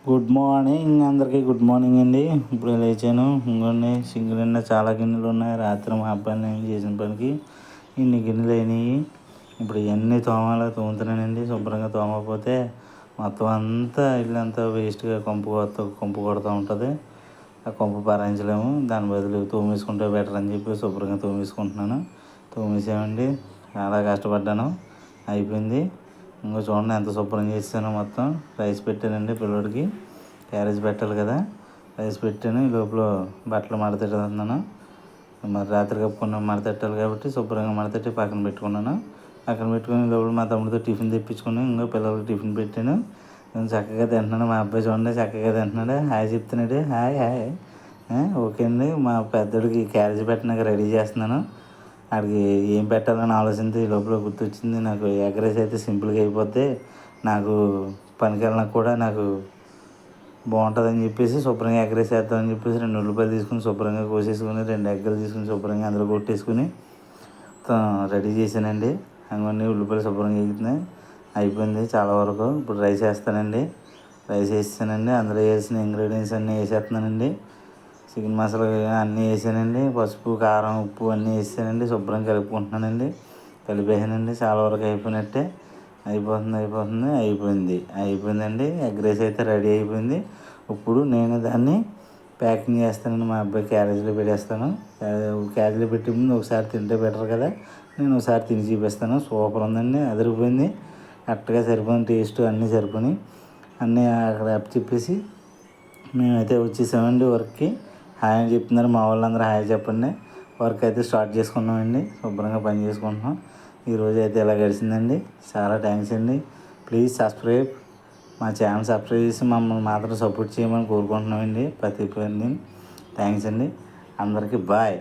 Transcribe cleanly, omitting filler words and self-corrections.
Good morning అందరికీ, good morning అండి. ఇప్పుడు లేచాను. ఇంకొన్ని సింగిల్ నిండా చాలా గిన్నెలు ఉన్నాయి. రాత్రి మా అబ్బాయిని ఏం చేసిన పనికి ఇన్ని గిన్నెలు అయినాయి. ఇప్పుడు ఇవన్నీ తోముతున్నానండి. శుభ్రంగా తోమకపోతే మొత్తం అంతా ఇల్లంతా వేస్ట్గా కొంపు కొడుతూ ఉంటుంది. ఆ కొంపు భరించలేము. దాని బదులు తోమేసుకుంటే బెటర్ అని చెప్పి శుభ్రంగా తోమేసుకుంటున్నాను. తోమేసామండి. చాలా కష్టపడ్డాను, అయిపోయింది. ఇంకో చూడండి ఎంత శుభ్రం చేసానో. మొత్తం రైస్ పెట్టానండి, పిల్లోడికి క్యారేజ్ పెట్టాలి కదా. రైస్ పెట్టాను. ఈ లోపల బట్టలు మడతెట్టుతున్నాను. మరి రాత్రి కప్పుకున్న మడతెట్టాలి కాబట్టి శుభ్రంగా మడతెట్టి పక్కన పెట్టుకున్నాను. పక్కన పెట్టుకుని లోపల మా తమ్ముడితో టిఫిన్ తెప్పించుకుని ఇంకో పిల్లలకి టిఫిన్ పెట్టాను. నేను చక్కగా తింటున్నాను. మా అబ్బాయి చూడండి చక్కగా తింటున్నాడు, హాయ్ చెప్తున్నాడు. Hi hi. ఓకే అండి. మా పెద్దోడికి క్యారేజ్ పెట్టినాక రెడీ చేస్తున్నాను. వాడికి ఏం పెట్టాలని ఆలోచించి ఈ లోపల గుర్తొచ్చింది నాకు. ఎగ్ రైస్ అయితే సింపుల్గా అయిపోద్ది, నాకు పనికి కూడా నాకు బాగుంటుందని చెప్పేసి శుభ్రంగా ఎగ్ రైస్ వేద్దామని చెప్పేసి 2 ఉల్లిపాయలు తీసుకుని శుభ్రంగా కోసేసుకుని 2 ఎగ్గలు తీసుకుని శుభ్రంగా అందులో కొట్టేసుకుని రెడీ చేశానండి. అవన్నీ ఉల్లిపాయలు శుభ్రంగా వేగుతున్నాయి, అయిపోయింది చాలా వరకు. ఇప్పుడు రైస్ వేస్తానండి. రైస్ వేసానండి. అందులో వేసిన ఇంగ్రీడియంట్స్ అన్నీ వేసేస్తున్నానండి. చికెన్ మసాలా అన్నీ వేసానండి. పసుపు, కారం, ఉప్పు అన్నీ వేసానండి. శుభ్రంగా కలుపుకుంటున్నానండి. కలిపేసానండి. చాలా వరకు అయిపోయినట్టే. అయిపోయిందండి. ఎగ్ రైస్ అయితే రెడీ అయిపోయింది. ఇప్పుడు నేను దాన్ని ప్యాకింగ్ చేస్తానండి. మా అబ్బాయి క్యారేజీలో పెట్టేస్తాను. క్యారేజీలో పెట్టి ముందు ఒకసారి తింటే బెటర్ కదా, నేను ఒకసారి తిని చూపిస్తాను. సూపర్ ఉందండి, అదిరిపోయింది. కరెక్ట్గా సరిపోయింది. టేస్ట్ అన్నీ సరిపోయి అన్నీ అక్కడ చెప్పేసి మేమైతే వచ్చేసామండి వర్క్కి. హాయ్ అని చెప్తున్నారు మా వాళ్ళందరూ. హాయ్ చెప్పండి. వర్క్ అయితే స్టార్ట్ చేసుకున్నామండి. శుభ్రంగా పని చేసుకుంటున్నాం. ఈరోజు అయితే ఇలా గడిచిందండి. చాలా థ్యాంక్స్ అండి. ప్లీజ్ సబ్స్క్రైబ్ మా ఛానల్. సబ్స్క్రైబ్ చేసి మమ్మల్ని మాత్రం సపోర్ట్ చేయమని కోరుకుంటున్నామండి. ప్రతి ఒక్కరిని థ్యాంక్స్ అండి. అందరికీ బాయ్.